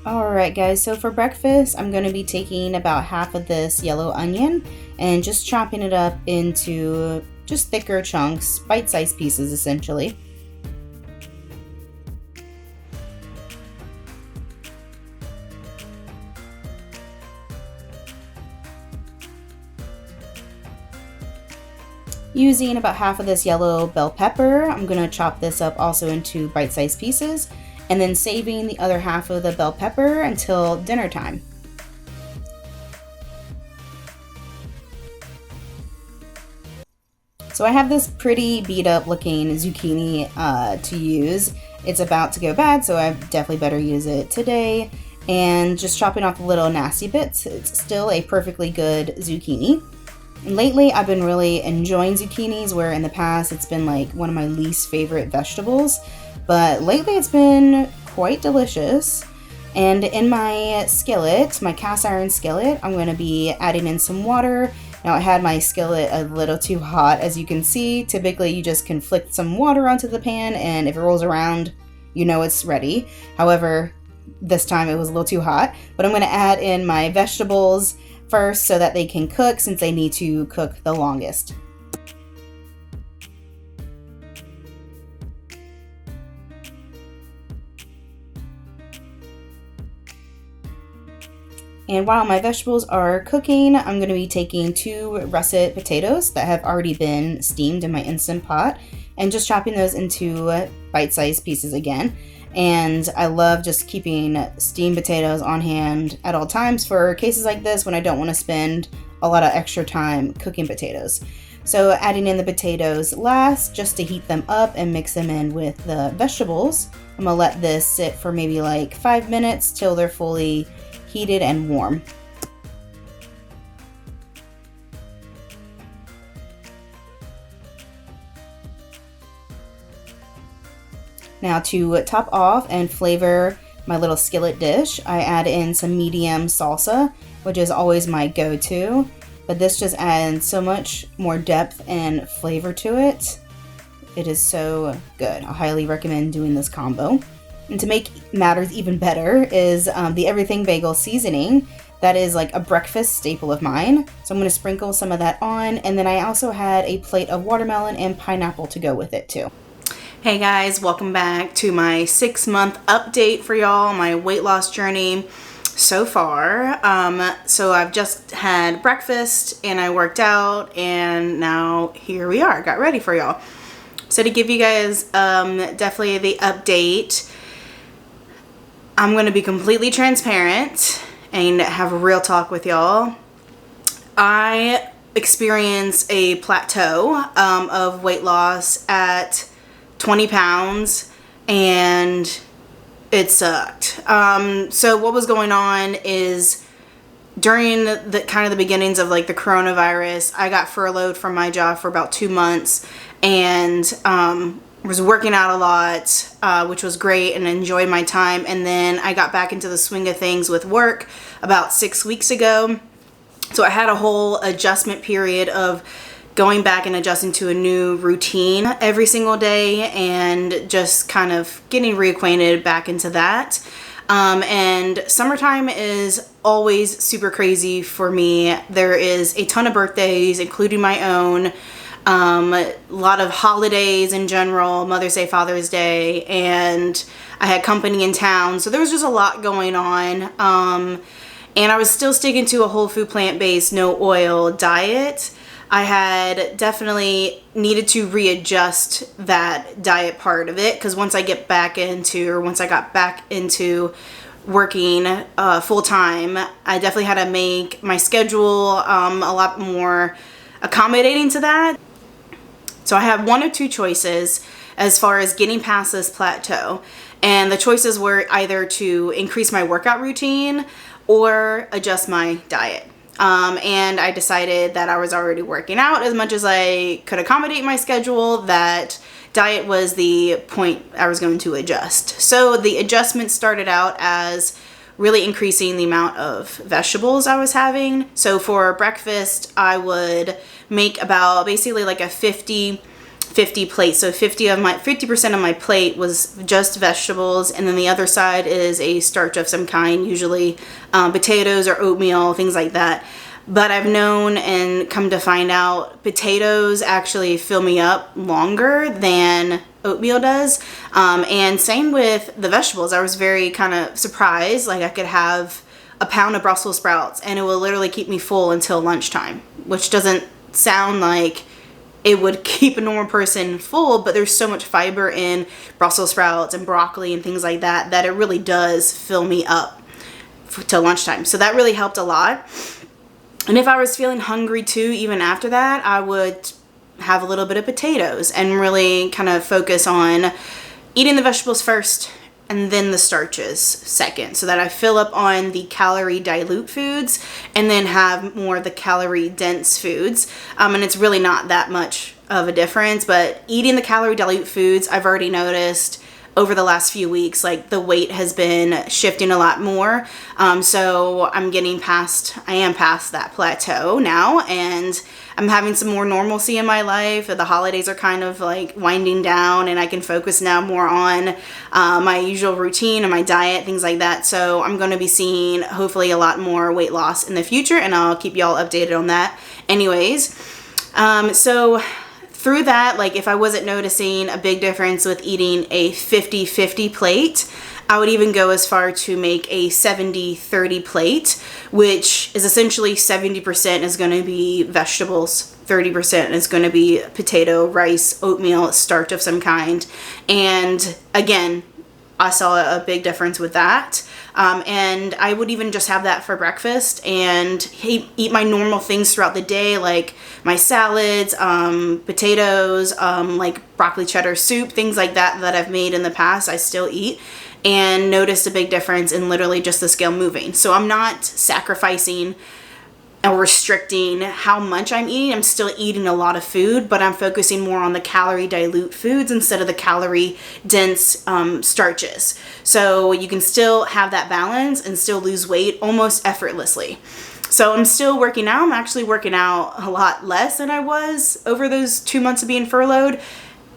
Alright guys, so for breakfast I'm going to be taking about half of this yellow onion and just chopping it up into just thicker chunks, bite-sized pieces essentially. Using about half of this yellow bell pepper, I'm going to chop this up also into bite-sized pieces, and then saving the other half of the bell pepper until dinner time. So I have this pretty beat up looking zucchini to use. It's about to go bad, so I definitely better use it today. And just chopping off the little nasty bits. It's still a perfectly good zucchini. And lately I've been really enjoying zucchinis, where in the past it's been like one of my least favorite vegetables. But lately it's been quite delicious. And in my skillet, my cast iron skillet, I'm going to be adding in some water. Now I had my skillet a little too hot, as you can see. Typically you just can flick some water onto the pan and if it rolls around, you know it's ready. However, this time it was a little too hot. But I'm going to add in my vegetables first so that they can cook, since they need to cook the longest. And while my vegetables are cooking, I'm going to be taking 2 russet potatoes that have already been steamed in my Instant Pot and just chopping those into bite-sized pieces again. And I love just keeping steamed potatoes on hand at all times for cases like this when I don't want to spend a lot of extra time cooking potatoes. So adding in the potatoes last, just to heat them up and mix them in with the vegetables. I'm going to let this sit for maybe like 5 minutes till they're fully heated and warm. Now to top off and flavor my little skillet dish, I add in some medium salsa, which is always my go-to, but this just adds so much more depth and flavor to it. It is so good. I highly recommend doing this combo. And to make matters even better is the everything bagel seasoning. That is like a breakfast staple of mine. So I'm going to sprinkle some of that on. And then I also had a plate of watermelon and pineapple to go with it too. Hey guys, welcome back to my 6-month update for y'all, my weight loss journey so far. So I've just had breakfast and I worked out, and now here we are, got ready for y'all. So to give you guys definitely the update, I'm going to be completely transparent and have a real talk with y'all. I experienced a plateau of weight loss at 20 pounds and it sucked. So what was going on is during the kind of the beginnings of like the coronavirus, I got furloughed from my job for about 2 months and was working out a lot, which was great, and enjoyed my time. And then I got back into the swing of things with work about 6 weeks ago. So I had a whole adjustment period of going back and adjusting to a new routine every single day and just kind of getting reacquainted back into that. And summertime is always super crazy for me. There is a ton of birthdays, including my own. A lot of holidays in general, Mother's Day, Father's Day, and I had company in town, so there was just a lot going on. And I was still sticking to a whole food, plant-based, no oil diet. I had definitely needed to readjust that diet part of it, because once I got back into working full-time, I definitely had to make my schedule a lot more accommodating to that. So I have one of 2 choices as far as getting past this plateau. And the choices were either to increase my workout routine or adjust my diet. And I decided that I was already working out as much as I could accommodate my schedule, that diet was the point I was going to adjust. So the adjustment started out as really increasing the amount of vegetables I was having. So for breakfast, I would make about basically like a 50 50 plate. So 50% of my plate was just vegetables, and then the other side is a starch of some kind, usually potatoes or oatmeal, things like that. But I've known and come to find out potatoes actually fill me up longer than oatmeal does. And same with the vegetables. I was very kind of surprised. Like I could have a pound of Brussels sprouts and it will literally keep me full until lunchtime, which doesn't sound like it would keep a normal person full, but there's so much fiber in Brussels sprouts and broccoli and things like that that it really does fill me up till lunchtime. So that really helped a lot. And if I was feeling hungry too, even after that, I would have a little bit of potatoes and really kind of focus on eating the vegetables first and then the starches second, so that I fill up on the calorie dilute foods and then have more of the calorie dense foods. And it's really not that much of a difference, but eating the calorie dilute foods, I've already noticed over the last few weeks, like the weight has been shifting a lot more. So I am past that plateau now, and I'm having some more normalcy in my life. The holidays are kind of like winding down, and I can focus now more on my usual routine and my diet, things like that. So I'm going to be seeing hopefully a lot more weight loss in the future, and I'll keep y'all updated on that. Anyways, so through that, like if I wasn't noticing a big difference with eating a 50-50 plate, I would even go as far to make a 70-30 plate, which is essentially 70% is going to be vegetables, 30% is going to be potato, rice, oatmeal, starch of some kind. And again, I saw a big difference with that. And I would even just have that for breakfast and eat my normal things throughout the day, like my salads, potatoes, like broccoli cheddar soup, things like that that I've made in the past, I still eat, and noticed a big difference in literally just the scale moving. So I'm not sacrificing or restricting how much I'm eating. I'm still eating a lot of food, but I'm focusing more on the calorie dilute foods instead of the calorie dense starches. So you can still have that balance and still lose weight almost effortlessly. So I'm still working out. I'm actually working out a lot less than I was over those 2 months of being furloughed,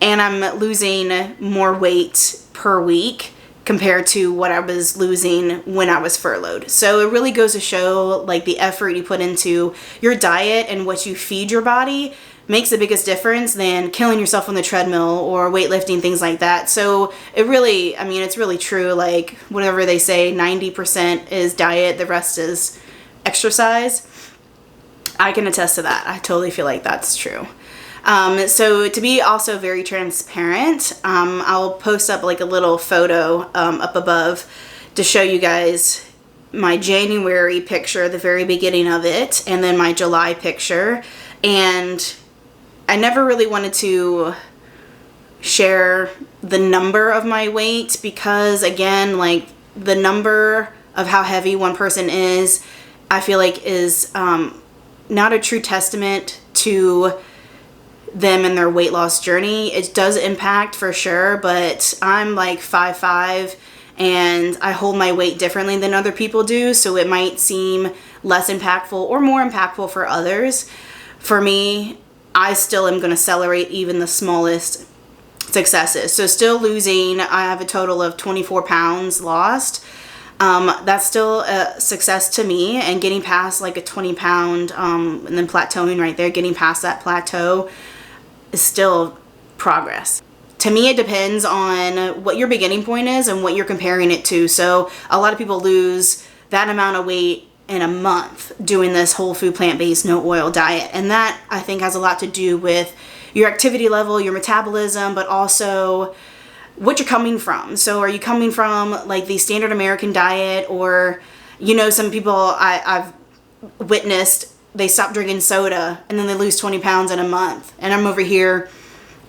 and I'm losing more weight per week compared to what I was losing when I was furloughed. So it really goes to show like the effort you put into your diet and what you feed your body makes the biggest difference than killing yourself on the treadmill or weightlifting, things like that. So it really, I mean, it's really true. Like whatever they say, 90% is diet, the rest is exercise. I can attest to that. I totally feel like that's true. So to be also very transparent, I'll post up like a little photo up above to show you guys my January picture, the very beginning of it, and then my July picture. And I never really wanted to share the number of my weight because, again, like the number of how heavy one person is, I feel like is not a true testament to them and their weight loss journey. It does impact for sure, but I'm like 5'5" and I hold my weight differently than other people do, so it might seem less impactful or more impactful for others. For me, I still am going to celebrate even the smallest successes. So still losing, I have a total of 24 pounds lost. That's still a success to me, and getting past like a 20 pound and then plateauing right there, getting past that plateau is still progress. To me, it depends on what your beginning point is and what you're comparing it to. So a lot of people lose that amount of weight in a month doing this whole food, plant-based, no oil diet. And that, I think, has a lot to do with your activity level, your metabolism, but also what you're coming from. So are you coming from like the standard American diet, or, you know, some people I've witnessed, they stop drinking soda and then they lose 20 pounds in a month. And I'm over here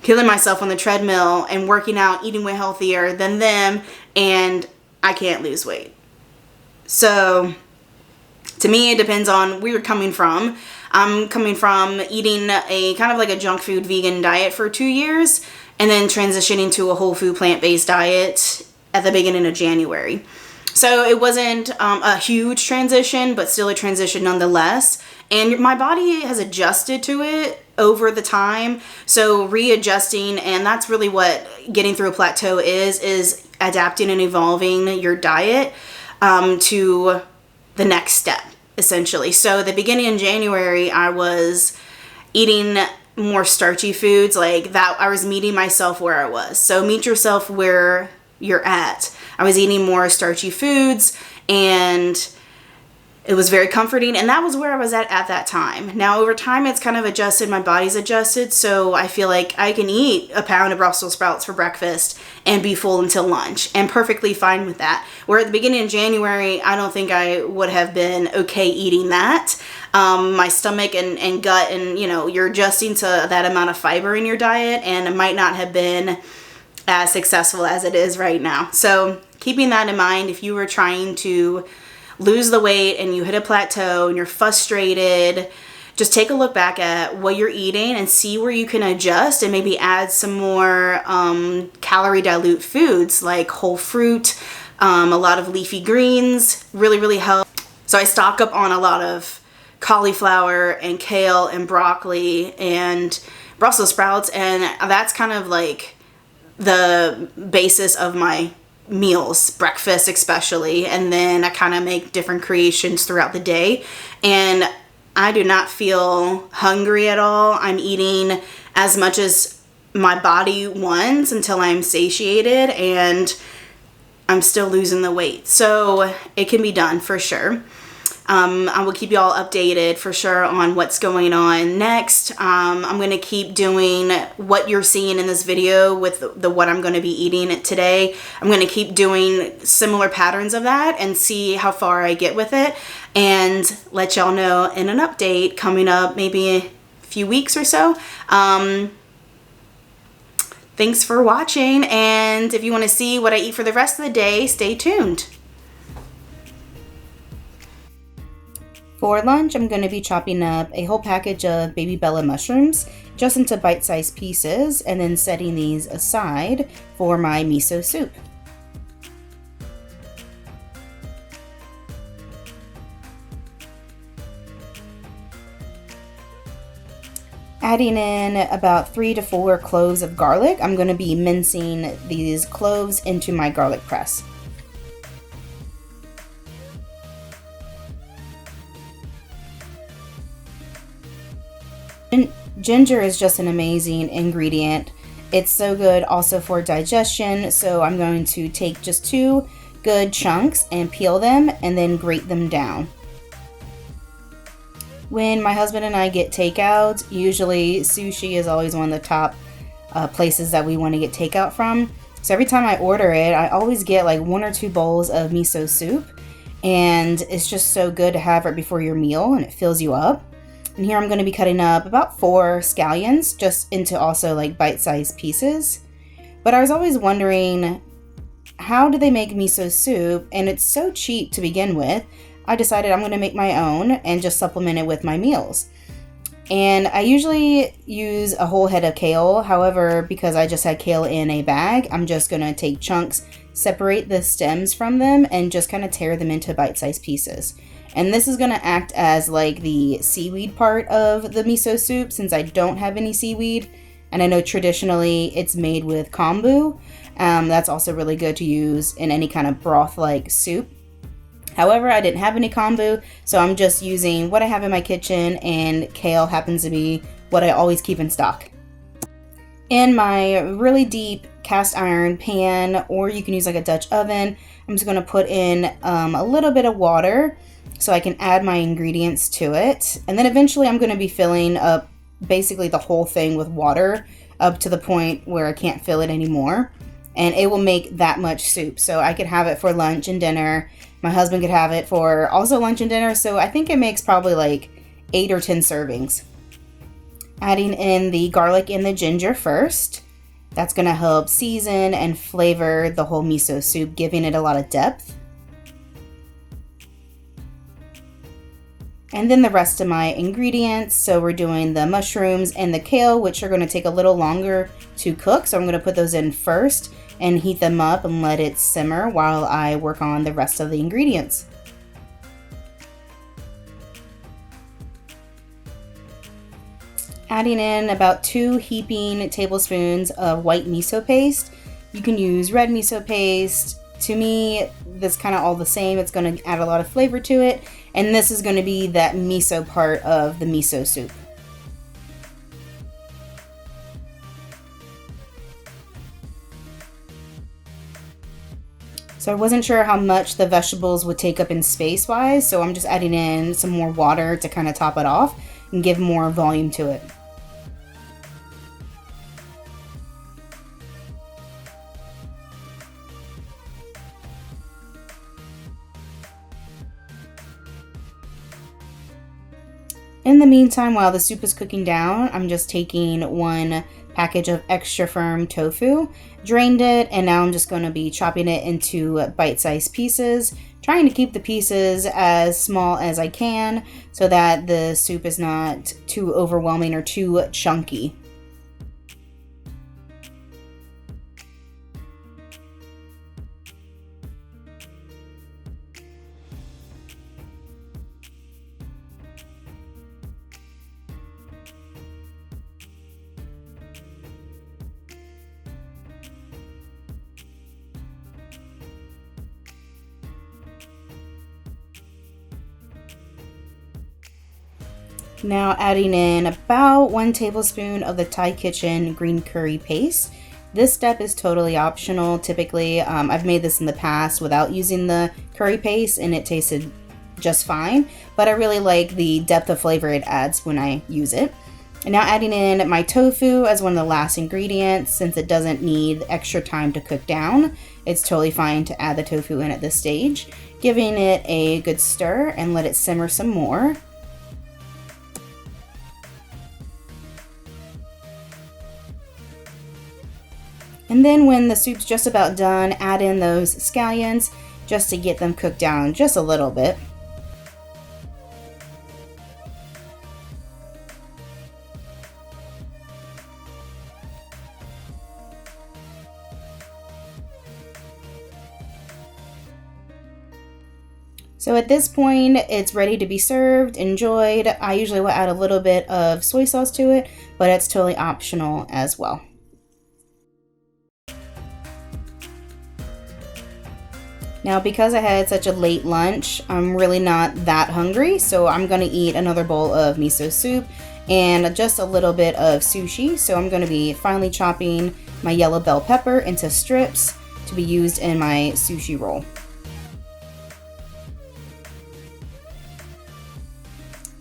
killing myself on the treadmill and working out, eating way healthier than them, and I can't lose weight. So to me, it depends on where you're coming from. I'm coming from eating a kind of like a junk food vegan diet for 2 years and then transitioning to a whole food plant-based diet at the beginning of January. So it wasn't a huge transition, but still a transition nonetheless. And my body has adjusted to it over the time. So readjusting, and that's really what getting through a plateau is adapting and evolving your diet to the next step, essentially. So the beginning in January, I was eating more starchy foods like that. I was meeting myself where I was. So meet yourself where you're at. I was eating more starchy foods, and it was very comforting, and that was where I was at that time. Now over time it's kind of adjusted, my body's adjusted, so I feel like I can eat a pound of Brussels sprouts for breakfast and be full until lunch, and perfectly fine with that. Where at the beginning of January, I don't think I would have been okay eating that. My stomach and gut, and you're adjusting to that amount of fiber in your diet, and it might not have been as successful as it is right now. So keeping that in mind, if you were trying to lose the weight and you hit a plateau and you're frustrated, just take a look back at what you're eating and see where you can adjust, and maybe add some more calorie dilute foods like whole fruit, a lot of leafy greens really help. So I stock up on a lot of cauliflower and kale and broccoli and Brussels sprouts, and that's kind of like the basis of my meals, breakfast especially, and then I kind of make different creations throughout the day, and I do not feel hungry at all. I'm eating as much as my body wants until I'm satiated, and I'm still losing the weight. So it can be done for sure. I will keep you all updated for sure on what's going on next. I'm going to keep doing what you're seeing in this video with the what I'm going to be eating today. I'm going to keep doing similar patterns of that and see how far I get with it, and let y'all know in an update coming up maybe a few weeks or so. Thanks for watching, and if you want to see what I eat for the rest of the day, stay tuned. For lunch, I'm going to be chopping up a whole package of baby Bella mushrooms just into bite-sized pieces, and then setting these aside for my miso soup. Adding in about 3 to 4 cloves of garlic. I'm going to be mincing these cloves into my garlic press. Ginger is just an amazing ingredient. It's so good also for digestion, so I'm going to take just 2 good chunks and peel them and then grate them down. When my husband and I get takeout, usually sushi is always one of the top places that we want to get takeout from. So every time I order it, I always get like 1 or 2 bowls of miso soup, and it's just so good to have right before your meal, and it fills you up. And here I'm going to be cutting up about 4 scallions just into also like bite-sized pieces. But I was always wondering, how do they make miso soup? And it's so cheap to begin with. I decided I'm going to make my own and just supplement it with my meals. And I usually use a whole head of kale. However, because I just had kale in a bag, I'm just going to take chunks, separate the stems from them, and just kind of tear them into bite-sized pieces. And this is going to act as like the seaweed part of the miso soup, since I don't have any seaweed. And I know traditionally it's made with kombu. That's also really good to use in any kind of broth-like soup. However, I didn't have any kombu, so I'm just using what I have in my kitchen, and kale happens to be what I always keep in stock. In my really deep cast iron pan, or you can use like a Dutch oven, I'm just going to put in a little bit of water so I can add my ingredients to it. And then eventually I'm going to be filling up basically the whole thing with water up to the point where I can't fill it anymore. And it will make that much soup. So I could have it for lunch and dinner. My husband could have it for also lunch and dinner. So I think it makes probably like 8 or 10 servings. Adding in the garlic and the ginger first. That's going to help season and flavor the whole miso soup, giving it a lot of depth. And then the rest of my ingredients. So we're doing the mushrooms and the kale, which are going to take a little longer to cook. So I'm going to put those in first and heat them up and let it simmer while I work on the rest of the ingredients. Adding in about 2 heaping tablespoons of white miso paste. You can use red miso paste. To me, that's kind of all the same. It's going to add a lot of flavor to it. And this is going to be that miso part of the miso soup. So I wasn't sure how much the vegetables would take up in space-wise, so I'm just adding in some more water to kind of top it off and give more volume to it. In the meantime, while the soup is cooking down, I'm just taking 1 package of extra firm tofu, drained it, and now I'm just going to be chopping it into bite-sized pieces, trying to keep the pieces as small as I can so that the soup is not too overwhelming or too chunky. Now adding in about 1 tablespoon of the Thai Kitchen green curry paste. This step is totally optional. Typically, I've made this in the past without using the curry paste and it tasted just fine, but I really like the depth of flavor it adds when I use it. And now adding in my tofu as one of the last ingredients. Since it doesn't need extra time to cook down, it's totally fine to add the tofu in at this stage. Giving it a good stir and let it simmer some more. And then when the soup's just about done, add in those scallions just to get them cooked down just a little bit. So at this point, it's ready to be served, enjoyed. I usually will add a little bit of soy sauce to it, but it's totally optional as well. Now, because I had such a late lunch, I'm really not that hungry, so I'm going to eat another bowl of miso soup and just a little bit of sushi. So I'm going to be finely chopping my yellow bell pepper into strips to be used in my sushi roll.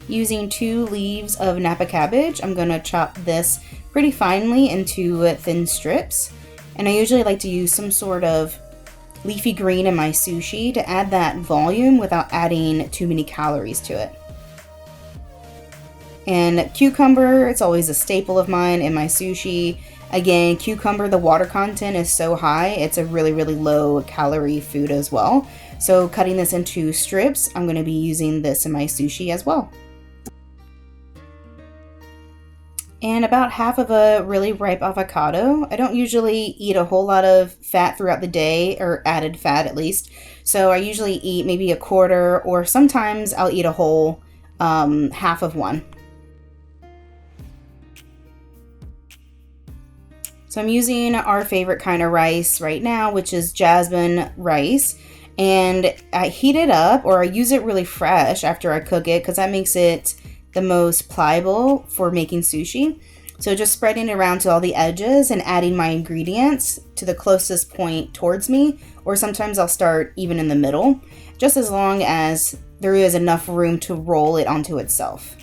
Using 2 leaves of Napa cabbage, I'm going to chop this pretty finely into thin strips. And I usually like to use some sort of leafy green in my sushi to add that volume without adding too many calories to it. And cucumber, it's always a staple of mine in my sushi. Again, cucumber, the water content is so high, it's a really, really low calorie food as well. So cutting this into strips, I'm going to be using this in my sushi as well. And about half of a really ripe avocado. I don't usually eat a whole lot of fat throughout the day, or added fat at least. So I usually eat maybe a quarter, or sometimes I'll eat a whole half of one. So I'm using our favorite kind of rice right now, which is jasmine rice. And I heat it up, or I use it really fresh after I cook it, because that makes it the most pliable for making sushi. So just spreading it around to all the edges and adding my ingredients to the closest point towards me, or sometimes I'll start even in the middle, just as long as there is enough room to roll it onto itself.